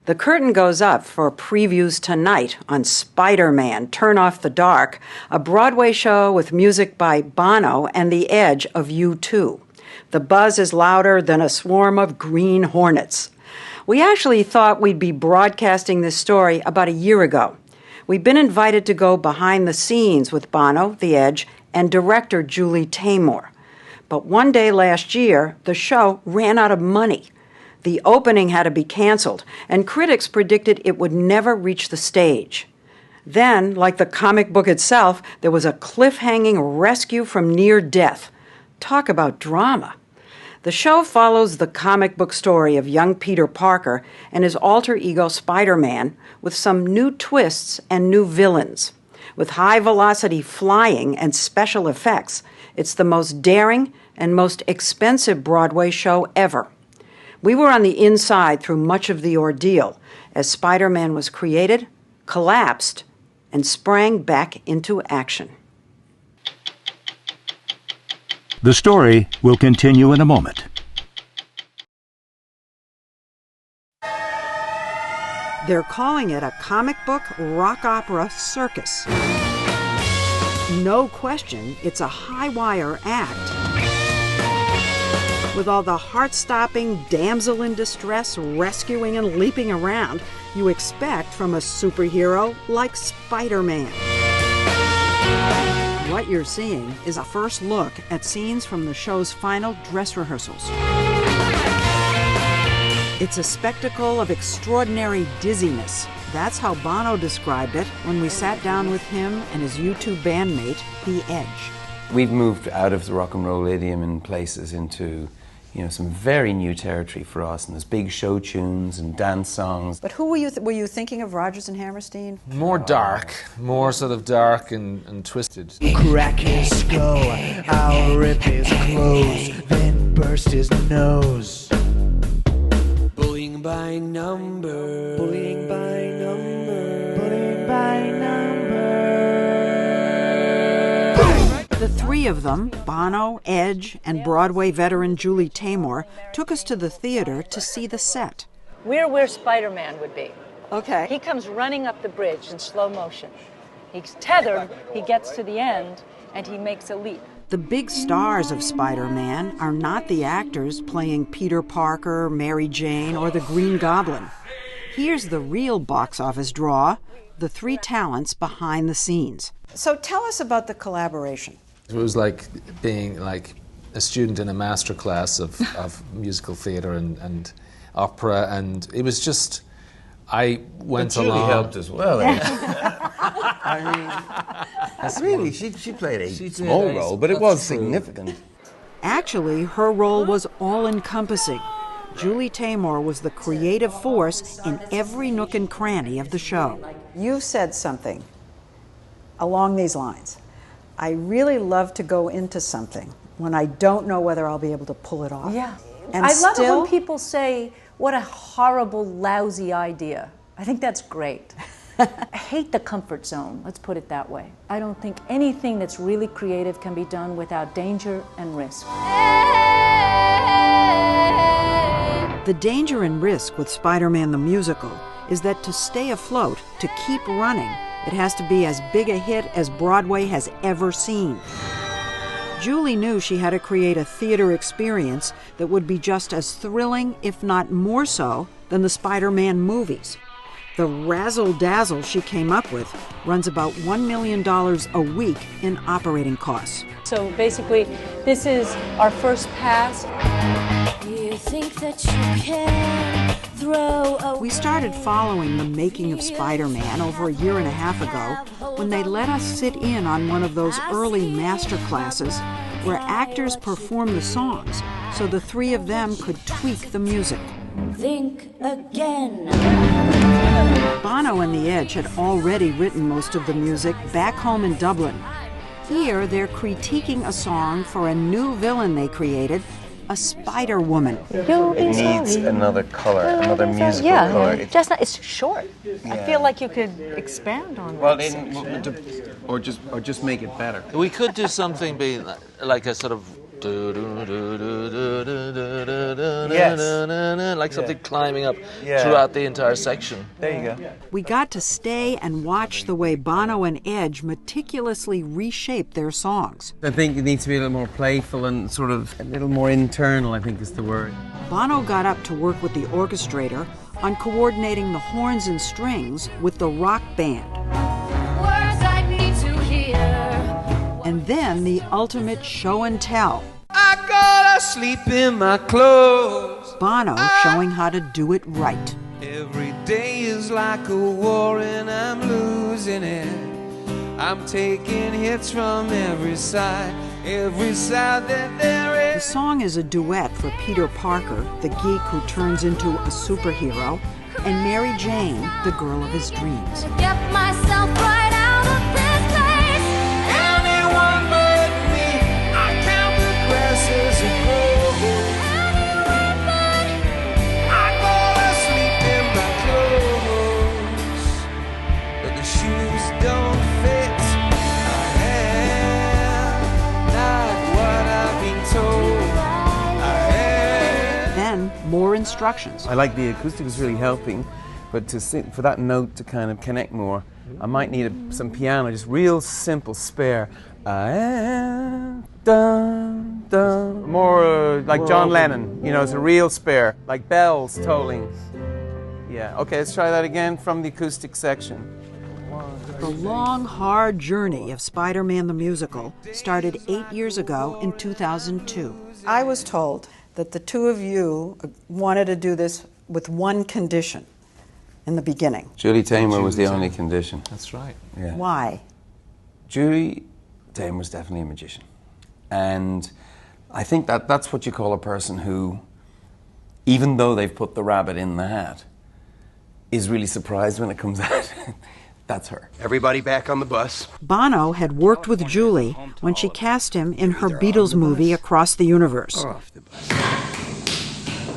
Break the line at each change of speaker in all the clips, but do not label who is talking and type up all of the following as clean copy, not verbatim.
The curtain goes up for previews tonight on Spider-Man, Turn Off the Dark, a Broadway show with music by Bono and the Edge of U2. The buzz is louder than a swarm of green hornets. We actually thought we'd be broadcasting this story about a year ago. We've been invited to go behind the scenes with Bono, the Edge, and director Julie Taymor. But one day last year, the show ran out of money. The opening had to be canceled, and critics predicted it would never reach the stage. Then, like the comic book itself, there was a cliff-hanging rescue from near death. Talk about drama. The show follows the comic book story of young Peter Parker and his alter ego Spider-Man with some new twists and new villains. With high-velocity flying and special effects, it's the most daring and most expensive Broadway show ever. We were on the inside through much of the ordeal as Spider-Man was created, collapsed, and sprang back into action.
The story will continue in a moment.
They're calling it a comic book rock opera circus. No question, it's a high-wire act. With all the heart-stopping damsel in distress rescuing and leaping around you expect from a superhero like Spider-Man. What you're seeing is a first look at scenes from the show's final dress rehearsals. It's a spectacle of extraordinary dizziness. That's how Bono described it when we sat down with him and his U2 bandmate, The Edge.
We've moved out of the rock and roll idiom in places into some very new territory for us, and there's big show tunes and dance songs.
But who were you thinking of, Rodgers and Hammerstein?
More dark, more sort of dark and twisted.
Crack his skull, I'll rip his clothes, then burst his nose. Bullying by number, bullying by number, bullying by number.
The three of them, Bono, Edge, and Broadway veteran Julie Taymor, took us to the theater to see the set.
We're where Spider-Man would be.
Okay.
He comes running up the bridge in slow motion. He's tethered, he gets to the end, and he makes a leap.
The big stars of Spider-Man are not the actors playing Peter Parker, Mary Jane, or the Green Goblin. Here's the real box office draw, the three talents behind the scenes. So tell us about the collaboration.
It was like being like a student in a master class of musical theatre and opera, and it was just, I went
Julie
along.
helped as well. I mean, really, she played a small role, but it was significant.
Actually, her role was all-encompassing. Julie Taymor was the creative force in every nook and cranny of the show. You said something along these lines. I really love to go into something when I don't know whether I'll be able to pull it off.
Yeah.
And
I love it when people say, what a horrible, lousy idea. I think that's great. I hate the comfort zone, let's put it that way. I don't think anything that's really creative can be done without danger and risk.
The danger and risk with Spider-Man the Musical is that to stay afloat, to keep running, it has to be as big a hit as Broadway has ever seen. Julie knew she had to create a theater experience that would be just as thrilling, if not more so, than the Spider-Man movies. The razzle-dazzle she came up with runs about $1 million a week in operating costs.
So basically, this is our first pass.
You think that you can throw away.
We started following the making of Spider-Man over a year and a half ago when they let us sit in on one of those early master classes where actors perform the songs so the three of them could tweak the music.
Think again.
Bono and the Edge had already written most of the music back home in Dublin. Here, they're critiquing a song for a new villain they created, a Spider-Woman.
It needs another color, another musical color.
It's short.
Yeah.
I feel like you could expand on that.
Or just make it better.
We could do something being like a sort of like something climbing up
Yeah.
throughout the entire section.
There you go.
We got to stay and watch the way Bono and Edge meticulously reshape their songs.
I think it needs to be a little more playful and sort of a little more internal, I think is the word.
Bono got up to work with the orchestrator on coordinating the horns and strings with the rock band.
Words I need to hear.
And then the ultimate show and tell.
I gotta sleep in my clothes.
Bono showing how to do it right.
Every day is like a war and I'm losing it. I'm taking hits from every side that there
The
is.
song is a duet for Peter Parker, the geek who turns into a superhero, and Mary Jane, the girl of his dreams.
Get myself right out of this place.
Anyone but me, I count the grasses of gold. I go to sleep in my clothes, but the shoes don't fit. I am not what I've been told. I am.
Then more instructions.
I like the acoustic is really helping, but to sing, for that note to kind of connect more, I might need some piano, just real simple spare. I am dun dun. More like John Lennon, you know, it's a real spare, like bells tolling. Yeah. Okay, let's try that again from the acoustic section.
The long, hard journey of Spider-Man the musical started 8 years ago in 2002. I was told that the two of you wanted to do this with one condition in the beginning.
Julie Taymor was the only condition.
That's right.
Yeah.
Why?
Julie Taymor was definitely a magician. And I think that's what you call a person who, even though they've put the rabbit in the hat, is really surprised when it comes out. That's her.
Everybody back on the bus.
Bono had worked with Julie when she cast him in her Beatles movie Across the Universe.
Off the bus.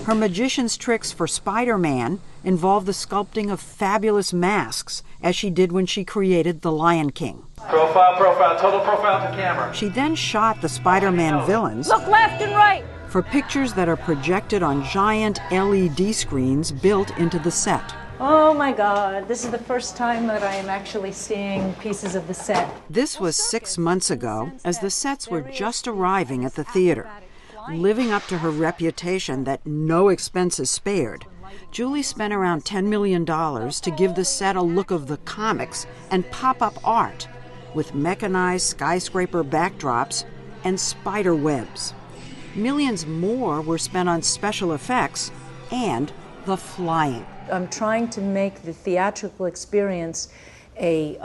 Her magician's tricks for Spider-Man involve the sculpting of fabulous masks, as she did when she created The Lion King.
Profile, total profile to camera.
She then shot the Spider-Man villains
Look left and right.
for pictures that are projected on giant LED screens built into the set.
Oh my God, this is the first time that I am actually seeing pieces of the set.
This was 6 months ago, as the sets were just arriving at the theater. Living up to her reputation that no expenses spared, Julie spent around $10 million to give the set a look of the comics and pop-up art, with mechanized skyscraper backdrops and spider webs. Millions more were spent on special effects and the flying.
I'm trying to make the theatrical experience a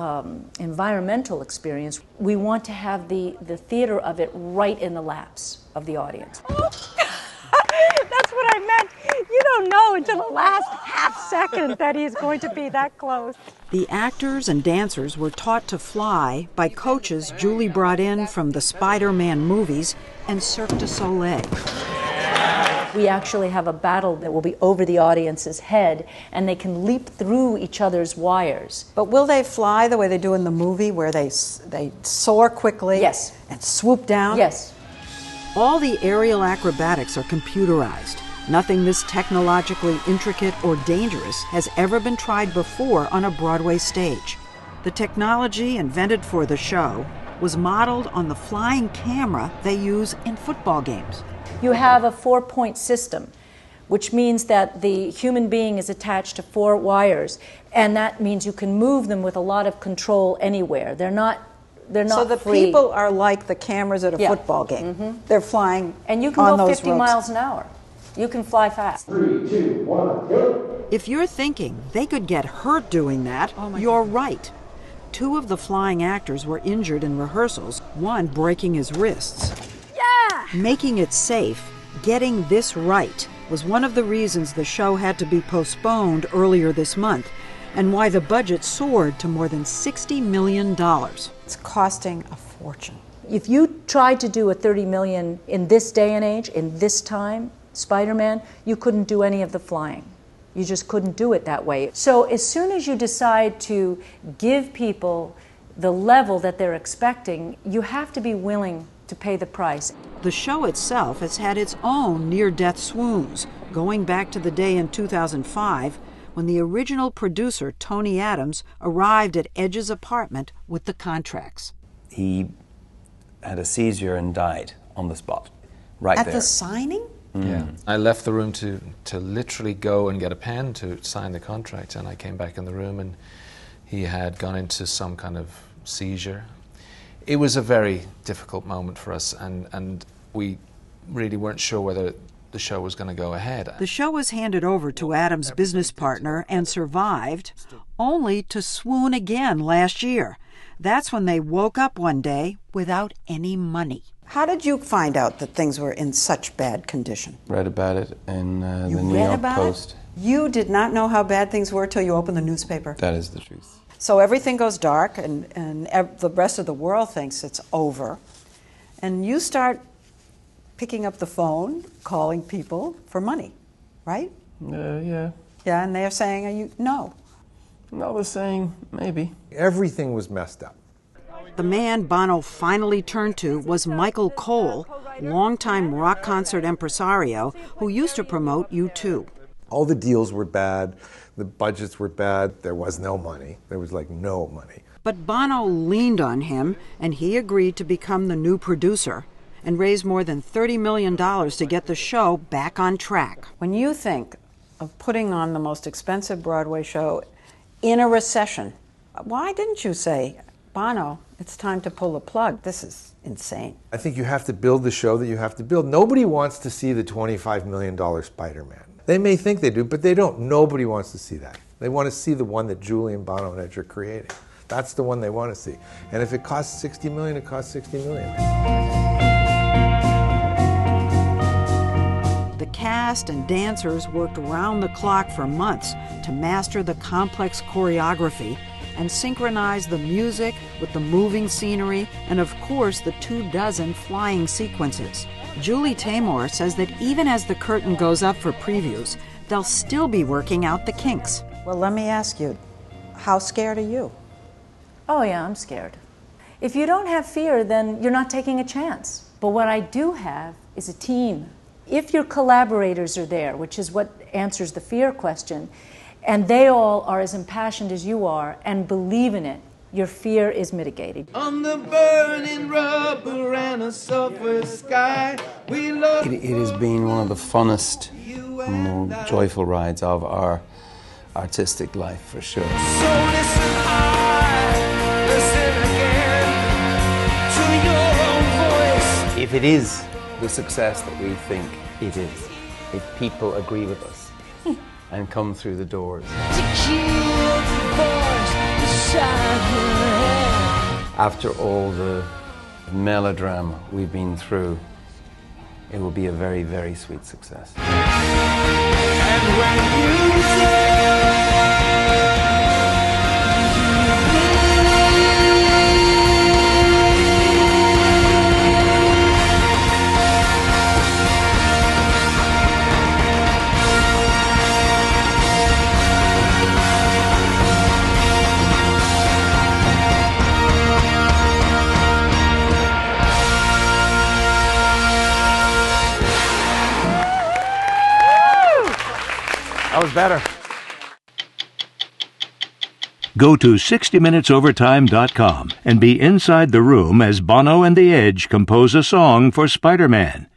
environmental experience. We want to have the theater of it right in the laps of the audience.
That's what I meant. You don't know until the last half second that he's going to be that close.
The actors and dancers were taught to fly by coaches Julie brought in from the Spider-Man movies and Cirque du Soleil.
We actually have a battle that will be over the audience's head, and they can leap through each other's wires.
But will they fly the way they do in the movie, where they soar quickly
Yes.
and swoop down?
Yes.
All the aerial acrobatics are computerized. Nothing this technologically intricate or dangerous has ever been tried before on a Broadway stage. The technology invented for the show was modeled on the flying camera they use in football games.
You have a 4-point system, which means that the human being is attached to 4 wires, and that means you can move them with a lot of control anywhere. They're not
So the
free.
people are like the cameras at a
Yeah.
football game. They're flying
And you can
on
go
those
50
ropes.
miles an hour. You can fly fast.
If you're thinking they could get hurt doing that, you're right. 2 of the flying actors were injured in rehearsals, one breaking his wrists. Making it safe, getting this right, was one of the reasons the show had to be postponed earlier this month, and why the budget soared to more than $60 million. It's costing a fortune.
If you tried to do a $30 million in this day and age, in this time, Spider-Man, you couldn't do any of the flying. You just couldn't do it that way. So as soon as you decide to give people the level that they're expecting, you have to be willing to pay the price.
The show itself has had its own near-death swoons, going back to the day in 2005 when the original producer, Tony Adams, arrived at Edge's apartment with the contracts.
He had a seizure and died on the spot, right
At
there.
the signing?
Yeah. I left the room to literally go and get a pen to sign the contract, and I came back in the room and he had gone into some kind of seizure. It was a very difficult moment for us, and we really weren't sure whether the show was going to go ahead.
The show was handed over to Adams' business partner and survived, only to swoon again last year. That's when they woke up one day without any money. How did you find out that things were in such bad condition?
Read about it in the New York Post.
You did not know how bad things were till you opened the newspaper?
That is the truth.
So everything goes dark, and the rest of the world thinks it's over. And you start picking up the phone, calling people for money, right?
Yeah.
Yeah, and they're saying, no.
No, they're saying maybe.
Everything was messed up.
The man Bono finally turned to was Michael Cole, longtime rock concert impresario who used to promote U2.
All the deals were bad, the budgets were bad, there was no money. There was like no money.
But Bono leaned on him, and he agreed to become the new producer and raise more than $30 million to get the show back on track. When you think of putting on the most expensive Broadway show in a recession, why didn't you say, Bono, it's time to pull the plug? This is insane.
I think you have to build the show that you have to build. Nobody wants to see the $25 million Spider-Man. They may think they do, but they don't. Nobody wants to see that. They want to see the one that Julie and Bono and Edge are creating. That's the one they want to see. And if it costs $60 million, it costs $60 million.
The cast and dancers worked round the clock for months to master the complex choreography and synchronize the music with the moving scenery and, of course, the 24 flying sequences. Julie Taymor says that even as the curtain goes up for previews, they'll still be working out the kinks. Well, let me ask you, how scared are you?
Oh yeah, I'm scared. If you don't have fear, then you're not taking a chance. But what I do have is a team. If your collaborators are there, which is what answers the fear question, and they all are as impassioned as you are and believe in it, your fear is mitigated.
On the burning rubber and a sulfur sky, we love.
It has been one of the funnest, more joyful rides of our artistic life, for sure.
So listen again to your own voice.
If it is the success that we think it is, if people agree with us and come through the doors. After all the melodrama we've been through, it will be a very, very sweet success.
And when you that was better.
Go to 60minutesovertime.com and be inside the room as Bono and the Edge compose a song for Spider-Man.